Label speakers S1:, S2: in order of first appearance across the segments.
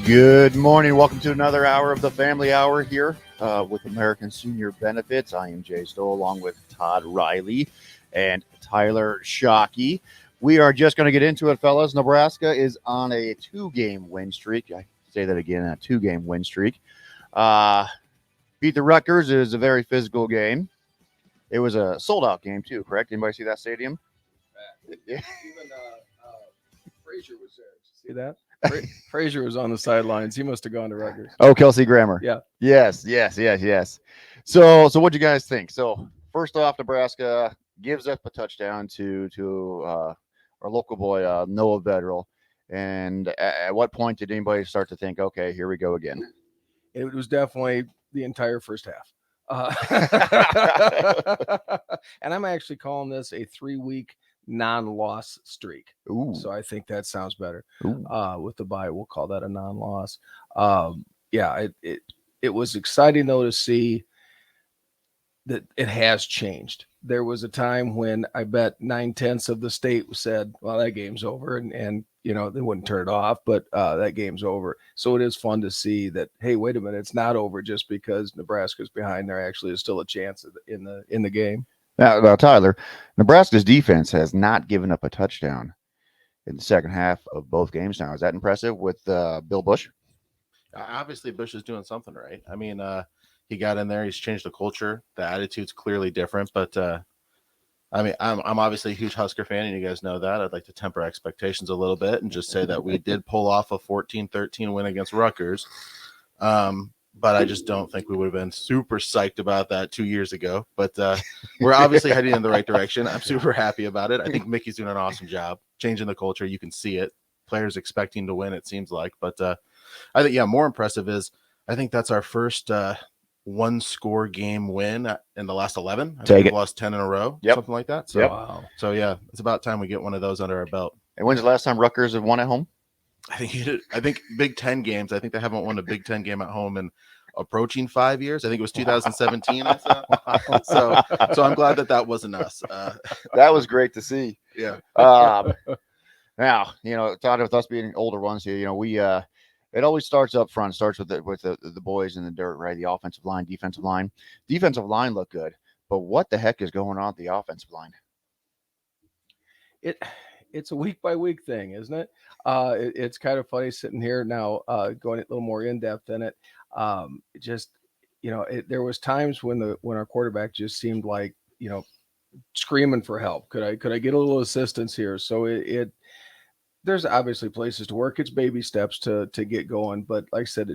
S1: Good morning. Welcome to another hour of the Family Hour here with American Senior Benefits. I am Jay Stoll along with Todd Riley and Tyler Shockey. We are just going to get into it, fellas. Nebraska is on a 2-game win streak. I say that again, a 2-game win streak. Beat the Rutgers is a very physical game. It was a sold-out game, too, correct? Anybody see that stadium?
S2: Yeah. Even Frazier was there. Did you see that? Frazier was on the sidelines. He must have gone to Rutgers.
S1: Oh, Kelsey Grammer.
S2: Yeah.
S1: Yes. So what do you guys think? So first off, Nebraska gives up a touchdown to our local boy Noah Vedral. And at what point did anybody start to think, okay, here we go again?
S2: It was definitely the entire first half. And I'm actually calling this a 3-week non-loss streak.
S1: Ooh.
S2: So I think that sounds better.
S1: Ooh.
S2: With the bye, we'll call that a non-loss. It was exciting though to see that it has changed. There was a time when I bet 9/10 of the state said, well, that game's over, and you know, they wouldn't turn it off, but that game's over. So it is fun to see that, hey, wait a minute, it's not over just because Nebraska's behind. There actually is still a chance in the game.
S1: Now, Tyler, Nebraska's defense has not given up a touchdown in the second half of both games now. Is that impressive with Bill Bush?
S3: Obviously, Bush is doing something right. I mean, he got in there. He's changed the culture. The attitude's clearly different. But, I mean, I'm obviously a huge Husker fan, and you guys know that. I'd like to temper expectations a little bit and just say that we did pull off a 14-13 win against Rutgers. But I just don't think we would have been super psyched about that 2 years ago. But we're obviously heading in the right direction. I'm super happy about it. I think Mickey's doing an awesome job changing the culture. You can see it. Players expecting to win, it seems like. But I think, more impressive is I think that's our first one-score game win in the last 11. I think we've lost 10 in a row, something like that. So,
S2: Wow.
S3: So, yeah, it's about time we get one of those under our belt.
S1: And when's the last time Rutgers have won at home?
S3: I think Big Ten games. I think they haven't won a Big Ten game at home in approaching 5 years. I think it was 2017. I thought. So I'm glad that wasn't us.
S1: That was great to see.
S3: Yeah.
S1: Now, Todd, with us being older ones here, we it always starts up front. Starts with the boys in the dirt, right? The offensive line, defensive line. Defensive line look good, but what the heck is going on at the offensive line?
S2: It's a week by week thing, isn't it? It's kind of funny sitting here now, going a little more in depth in it. There was times when our quarterback just seemed like, screaming for help. Could I get a little assistance here? So there's obviously places to work. It's baby steps to get going. But like I said,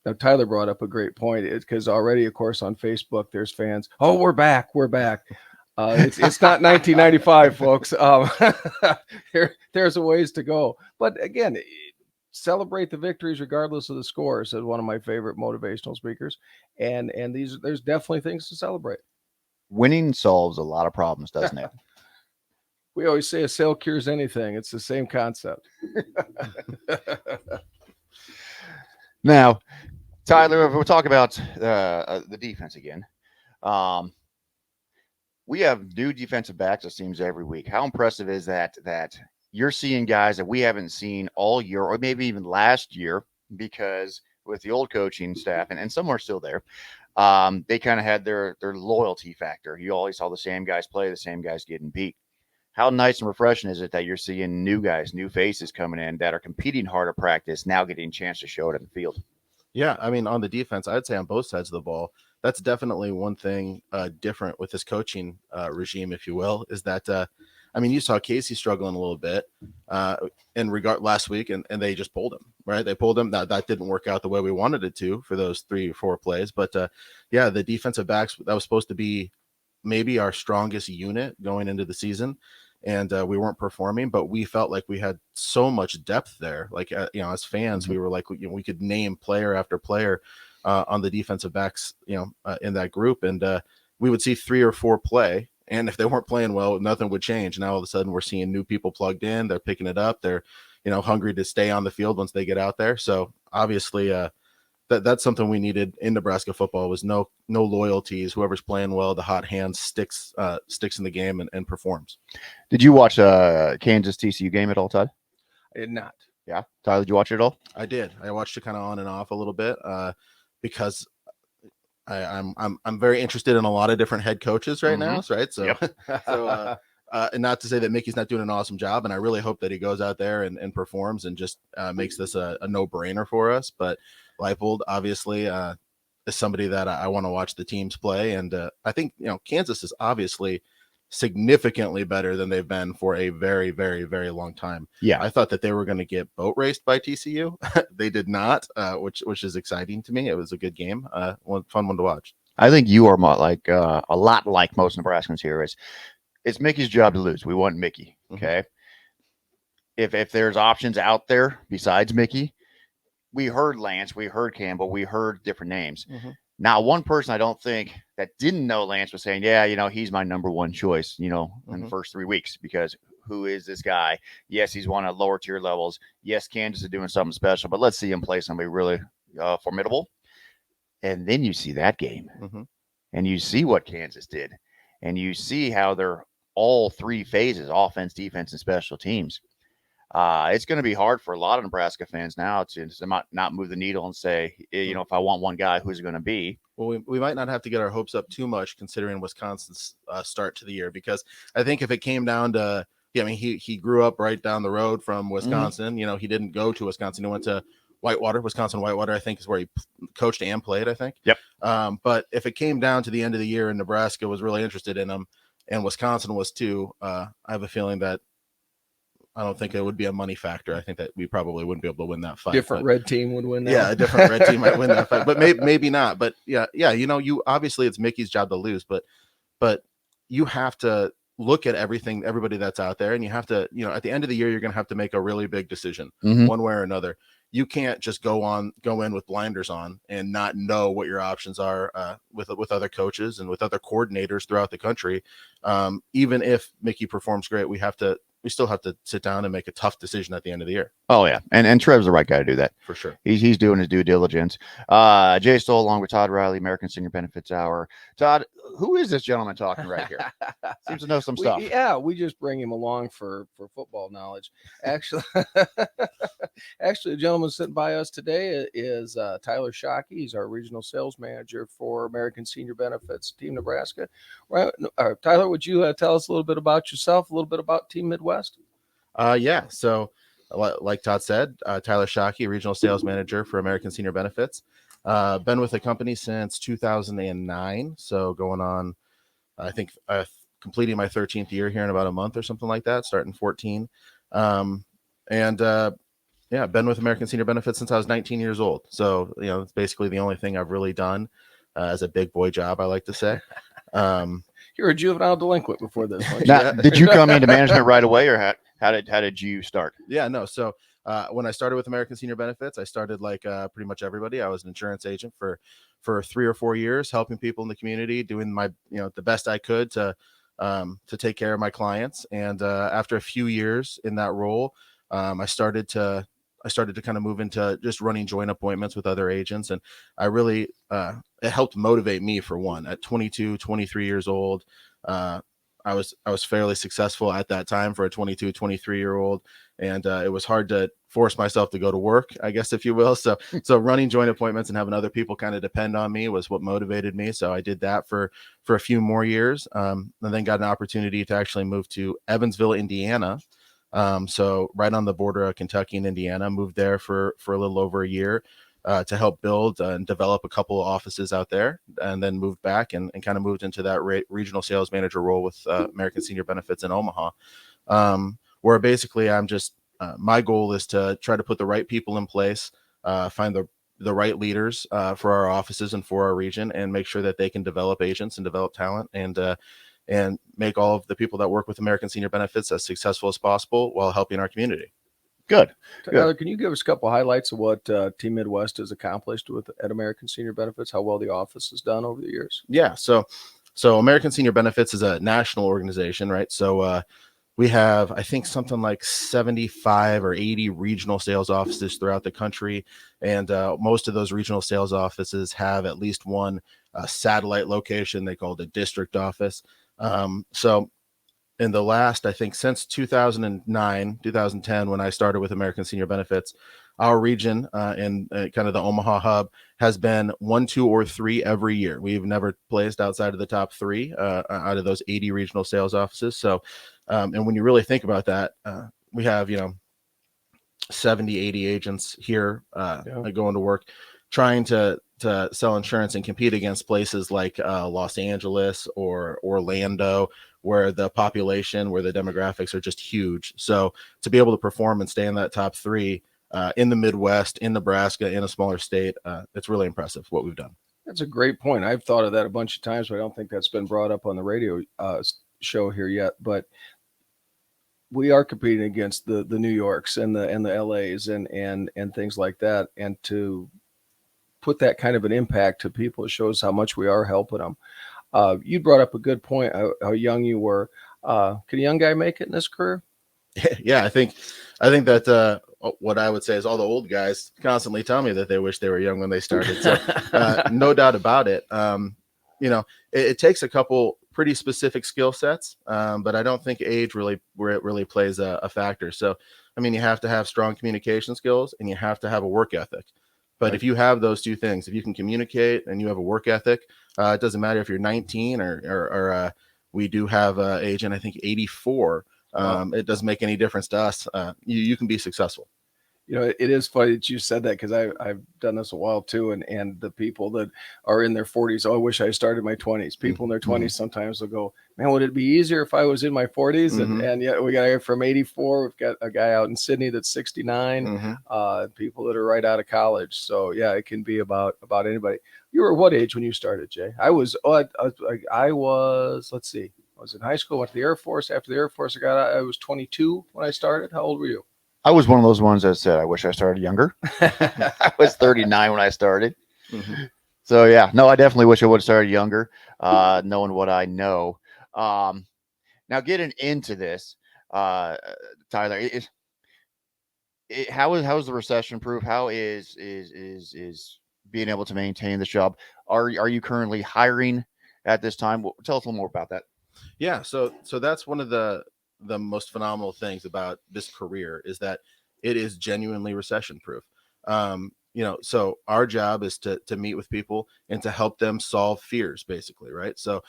S2: now Tyler brought up a great point. It's because already, of course, on Facebook, there's fans. Oh, we're back. It's not 1995, folks. There's a ways to go. But again, celebrate the victories regardless of the score, said one of my favorite motivational speakers. And there's definitely things to celebrate.
S1: Winning solves a lot of problems, doesn't it?
S2: We always say a sale cures anything. It's the same concept.
S1: Now, Tyler, if we'll talk about the defense again. We have new defensive backs, it seems, every week. How impressive is that you're seeing guys that we haven't seen all year or maybe even last year, because with the old coaching staff, and some are still there, they kind of had their loyalty factor. You always saw the same guys play, the same guys getting beat. How nice and refreshing is it that you're seeing new guys, new faces coming in that are competing hard at practice, now getting a chance to show it in the field?
S3: Yeah, I mean, on the defense, I'd say on both sides of the ball, that's definitely one thing different with this coaching regime, if you will, is that, you saw Casey struggling a little bit in regard last week, and they just pulled him, right? They pulled him. That didn't work out the way we wanted it to for those 3 or 4 plays. But, the defensive backs, that was supposed to be maybe our strongest unit going into the season. And we weren't performing, but we felt like we had so much depth there. Like, as fans, we were like, we could name player after player on the defensive backs, in that group. And we would see 3 or 4 play. And if they weren't playing well, nothing would change. Now, all of a sudden, we're seeing new people plugged in. They're picking it up. They're, hungry to stay on the field once they get out there. So obviously, that's something we needed in Nebraska football, was no loyalties. Whoever's playing well, the hot hand sticks in the game and performs.
S1: Did you watch Kansas TCU game at all, Todd?
S2: I did not.
S1: Yeah. Tyler, did you watch it all?
S3: I did. I watched it kind of on and off a little bit because I'm very interested in a lot of different head coaches right now, right? So,
S1: Yep.
S3: and not to say that Mickey's not doing an awesome job, and I really hope that he goes out there and performs and just makes this a no-brainer for us. But Leipold obviously is somebody that I want to watch the teams play, and I think Kansas is obviously significantly better than they've been for a very, very, very long time.
S1: Yeah.
S3: I thought that they were going to get boat raced by TCU. They did not, which is exciting to me. It was a good game, fun one to watch.
S1: I think you are like a lot like most Nebraskans here. It's Mickey's job to lose. We want Mickey. Okay. If there's options out there besides Mickey, we heard Lance, we heard Campbell, we heard different names. Now, one person I don't think that didn't know Lance was saying, yeah, he's my number one choice, in the first 3 weeks, because who is this guy? Yes, he's one at lower tier levels. Yes, Kansas is doing something special, but let's see him play somebody really formidable. And then you see that game, and you see what Kansas did, and you see how they're all three phases, offense, defense, and special teams. It's going to be hard for a lot of Nebraska fans now to not move the needle and say, if I want one guy, who's it going to be?
S3: Well, we might not have to get our hopes up too much considering Wisconsin's start to the year, because I think if it came down to, he grew up right down the road from Wisconsin. He didn't go to Wisconsin. He went to Wisconsin Whitewater, I think is where he coached and played, I think.
S1: Yep.
S3: But if it came down to the end of the year and Nebraska was really interested in him and Wisconsin was too, I have a feeling that I don't think it would be a money factor. I think that we probably wouldn't be able to win that fight.
S2: Red team would win that.
S3: Yeah, a different red team might win that fight, but maybe not. But yeah, you obviously it's Mickey's job to lose, but you have to look at everybody that's out there, and you have to, at the end of the year, you're going to have to make a really big decision one way or another. You can't just go in with blinders on and not know what your options are with other coaches and with other coordinators throughout the country. Even if Mickey performs great, we still have to sit down and make a tough decision at the end of the year.
S1: Oh, yeah. And Trev's the right guy to do that.
S3: For sure.
S1: He's doing his due diligence. Jay Stoll along with Todd Riley, American Senior Benefits Hour. Todd, who is this gentleman talking right here? Seems to know some stuff.
S2: We just bring him along for football knowledge. Actually, the gentleman sitting by us today is Tyler Shockey. He's our regional sales manager for American Senior Benefits, Team Nebraska. Right, Tyler, would you tell us a little bit about yourself, a little bit about Team Midwest?
S3: Yeah. So, like Todd said, Tyler Shockey, regional sales manager for American Senior Benefits. Been with the company since 2009. So going on, I think, completing my 13th year here in about a month or something like that, starting 14. Been with American Senior Benefits since I was 19 years old. So, it's basically the only thing I've really done as a big boy job, I like to say.
S2: You're a juvenile delinquint before this one.
S1: Now, did you come into management right away, or how did you start?
S3: Yeah, no. So when I started with American Senior Benefits, I started like pretty much everybody. I was an insurance agent for 3 or 4 years, helping people in the community, doing my the best I could to take care of my clients. And after a few years in that role, I started to kind of move into just running joint appointments with other agents. And I really, it helped motivate me, for one. At 22, 23 years old, I was fairly successful at that time for a 22, 23-year-old. And it was hard to force myself to go to work, I guess, if you will. So running joint appointments and having other people kind of depend on me was what motivated me. So I did that for a few more years, and then got an opportunity to actually move to Evansville, Indiana. So right on the border of Kentucky and Indiana. Moved there for a little over a year to help build and develop a couple of offices out there, and then moved back and kind of moved into that regional sales manager role with American Senior Benefits in Omaha, where basically I'm just my goal is to try to put the right people in place, find the right leaders for our offices and for our region, and make sure that they can develop agents and develop talent and make all of the people that work with American Senior Benefits as successful as possible while helping our community.
S1: Good.
S2: Tyler, can you give us a couple highlights of what Team Midwest has accomplished at American Senior Benefits, how well the office has done over the years?
S3: Yeah. So American Senior Benefits is a national organization, right? So we have, I think, something like 75 or 80 regional sales offices throughout the country. And most of those regional sales offices have at least one satellite location. They call it a district office. So in the last, I think since 2009, 2010, when I started with American Senior Benefits, our region and kind of the Omaha hub has been 1, 2, or 3 every year. We've never placed outside of the top 3 out of those 80 regional sales offices. So, and when you really think about that, we have, 70, 80 agents here going to work, trying to sell insurance and compete against places like Los Angeles or Orlando, where the population, where the demographics are just huge. So to be able to perform and stay in that top 3 in the Midwest, in Nebraska, in a smaller state, it's really impressive what we've done.
S2: That's a great point. I've thought of that a bunch of times, but I don't think that's been brought up on the radio show here yet. But we are competing against the New Yorks and the LAs and things like that, and to put that kind of an impact to people, it shows how much we are helping them. You brought up a good point, how young you were. Can a young guy make it in this career?
S3: Yeah, I think that what I would say is all the old guys constantly tell me that they wish they were young when they started. So no doubt about it. It takes a couple pretty specific skill sets, but I don't think age really plays a factor. So, I mean, you have to have strong communication skills and you have to have a work ethic. But if you have those 2 things, if you can communicate and you have a work ethic, it doesn't matter if you're 19 or we do have an agent, I think 84. It doesn't make any difference to us. You can be successful.
S2: It is funny that you said that, because I've done this a while too, and the people that are in their 40s, I wish I started my 20s. People in their 20s sometimes will go, man, would it be easier if I was in my 40s? And yet we got a guy from 84. We've got a guy out in Sydney that's 69. People that are right out of college. So yeah, it can be about anybody. You were what age when you started, Jay? I was. Let's see. I was in high school. Went to the Air Force. After the Air Force, I was 22 when I started. How old were you?
S1: I was one of those ones that said, I wish I started younger. I was 39 when I started. So, yeah, no, I definitely wish I would have started younger, knowing what I know. Now, getting into this, Tyler, how is the recession proof? How is being able to maintain this job? Are you currently hiring at this time? Tell us a little more about that.
S3: Yeah, so that's one of the most phenomenal things about this career, is that it is genuinely recession proof. So our job is to meet with people and to help them solve fears, basically, right? So,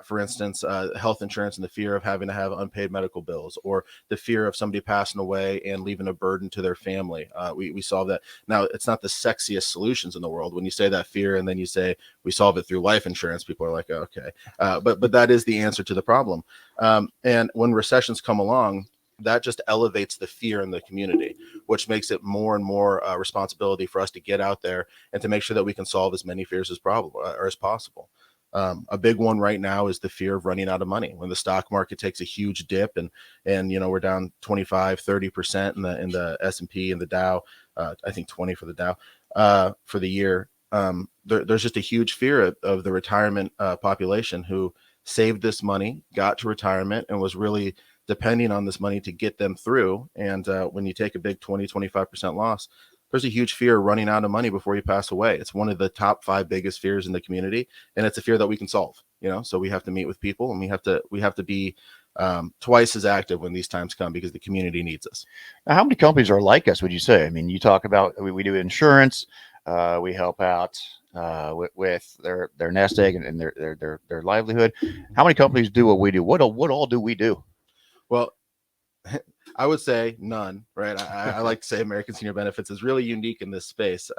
S3: for instance, health insurance and the fear of having to have unpaid medical bills, or the fear of somebody passing away and leaving a burden to their family. We solve that. Now, it's not the sexiest solutions in the world. When you say that fear and then you say we solve it through life insurance, people are like, oh, okay. But that is the answer to the problem. And when recessions come along, that just elevates the fear in the community, which makes it more and more responsibility for us to get out there and to make sure that we can solve as many fears as possible. A big one right now is the fear of running out of money. When the stock market takes a huge dip and we're down 25-30% in the S&P and the Dow, I think 20 for the Dow for the year. There's just a huge fear of the retirement population who saved this money, got to retirement, and was really depending on this money to get them through. And when you take a big 20-25% loss, there's a huge fear of running out of money before you pass away. It's one of the top 5 biggest fears in the community, and it's a fear that we can solve. So we have to meet with people, and we have to be twice as active when these times come, because the community needs us.
S1: Now, how many companies are like us, would you say? I mean, you talk about we do insurance, we help out with their nest egg and their livelihood. How many companies do what we do? What all do we do?
S3: Well, I would say none, right? I like to say American Senior Benefits is really unique in this space.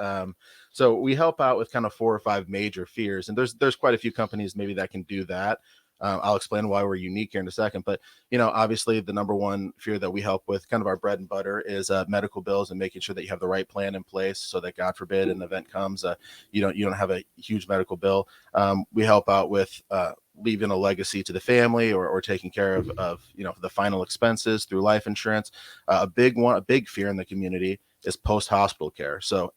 S3: So we help out with kind of 4 or 5 major fears, and there's quite a few companies maybe that can do that. I'll explain why we're unique here in a second, but obviously the number one fear that we help with, kind of our bread and butter, is medical bills and making sure that you have the right plan in place so that, God forbid, an event comes, you don't have a huge medical bill. We help out with leaving a legacy to the family, or taking care of the final expenses through life insurance. A big fear in the community is post-hospital care. So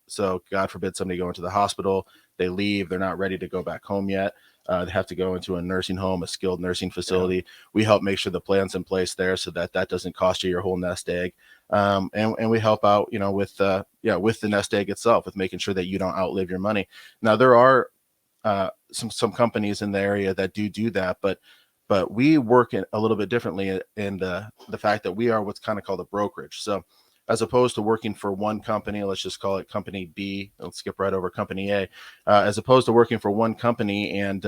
S3: God forbid somebody go into the hospital, they leave, they're not ready to go back home yet. They have to go into a nursing home, a skilled nursing facility. Yeah. We help make sure the plan's in place there so that doesn't cost you your whole nest egg. And we help out, with the nest egg itself, with making sure that you don't outlive your money. Now, there are some companies in the area that do that, but but we work a little bit differently in the fact that we are what's kind of called a brokerage. So as opposed to working for one company, let's just call it company B, let's skip right over company A, as opposed to working for one company and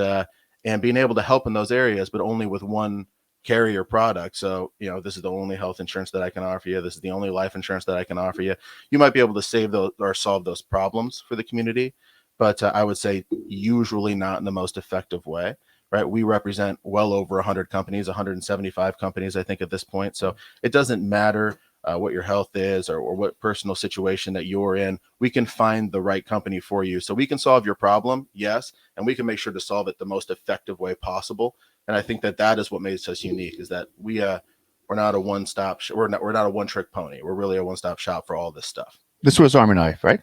S3: being able to help in those areas, but only with one carrier product. So, this is the only health insurance that I can offer you. This is the only life insurance that I can offer you. You might be able to save those or solve those problems for the community, but I would say usually not in the most effective way. Right. We represent well over 100 companies, 175 companies, I think, at this point. So it doesn't matter what your health is or what personal situation that you're in. We can find the right company for you. So we can solve your problem, yes, and we can make sure to solve it the most effective way possible. And I think that is what makes us unique, is that we're not a one-stop we're not a one-trick pony. We're really a one-stop shop for all this stuff.
S1: The Swiss Army knife, right?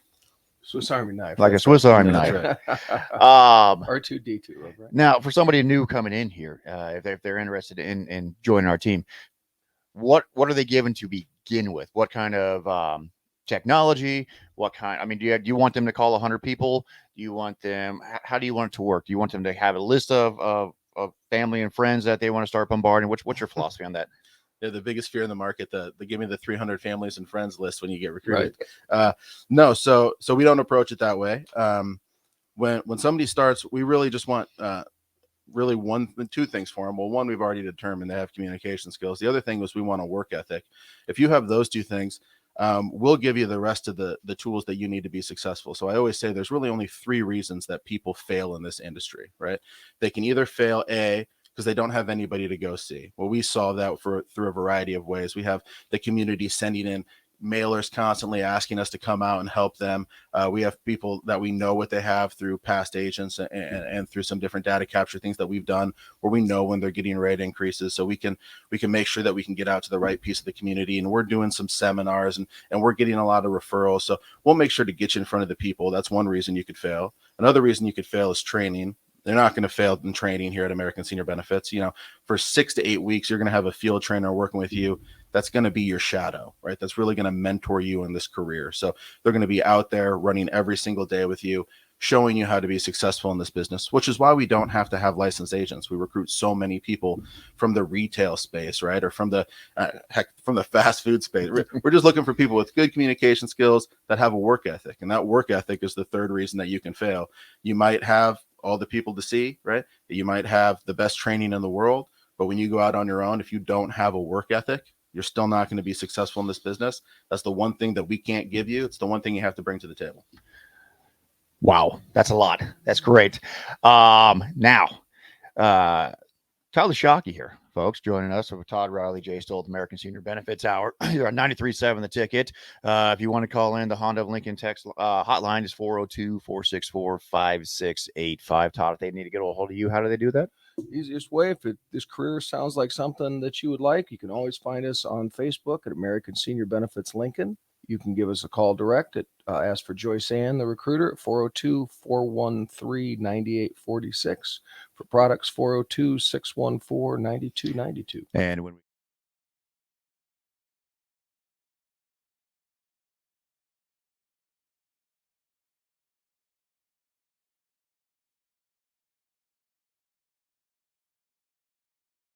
S2: Swiss Army knife,
S1: like a Swiss Army knife.
S2: R2D2. Right?
S1: Now, for somebody new coming in here, if they're interested in joining our team, what are they given to begin with? What kind of technology? What kind? I mean, do you want them to call 100 people? Do you want them? How do you want it to work? Do you want them to have a list of family and friends that they want to start bombarding? What's your philosophy on that?
S3: They're the biggest fear in the market, the give me the 300 families and friends list when you get recruited. Right. No, so we don't approach it that way. When somebody starts, we really just want really two things for them. Well, one, we've already determined they have communication skills. The other thing was we want a work ethic. If you have those two things, we'll give you the rest of the tools that you need to be successful. So I always say there's really only 3 reasons that people fail in this industry, right? They can either fail because they don't have anybody to go see. Well, we solve that through a variety of ways. We have the community sending in mailers constantly asking us to come out and help them. We have people that we know what they have through past agents and through some different data capture things that we've done where we know when they're getting rate increases. So we can make sure that we can get out to the right piece of the community. And we're doing some seminars and we're getting a lot of referrals. So we'll make sure to get you in front of the people. That's one reason you could fail. Another reason you could fail is training. They're not going to fail in training here at American Senior Benefits. For 6 to 8 weeks, you're going to have a field trainer working with you. That's going to be your shadow, right? That's really going to mentor you in this career. So they're going to be out there running every single day with you, showing you how to be successful in this business, which is why we don't have to have licensed agents. We recruit so many people from the retail space, right? Or from the from the fast food space. We're just looking for people with good communication skills that have a work ethic. And that work ethic is the third reason that you can fail. You might have all the people to see, right? You might have the best training in the world, but when you go out on your own, if you don't have a work ethic, you're still not going to be successful in this business. That's the one thing that we can't give you. It's the one thing you have to bring to the table.
S1: Wow, that's a lot. That's great. Now, Tyler Shockey here, folks, joining us with Todd Riley, Jay Stoll, American Senior Benefits Hour. You're on 93.7 The Ticket. If you want to call in, the Honda of Lincoln text hotline is 402-464-5685. Todd, if they need to get a hold of you, how do they do that?
S2: Easiest way, if this career sounds like something that you would like, you can always find us on Facebook at American Senior Benefits Lincoln. You can give us a call direct at ask for Joyce Ann, the recruiter, at 402-413-9846. For products, 402-614-9292.
S1: And when we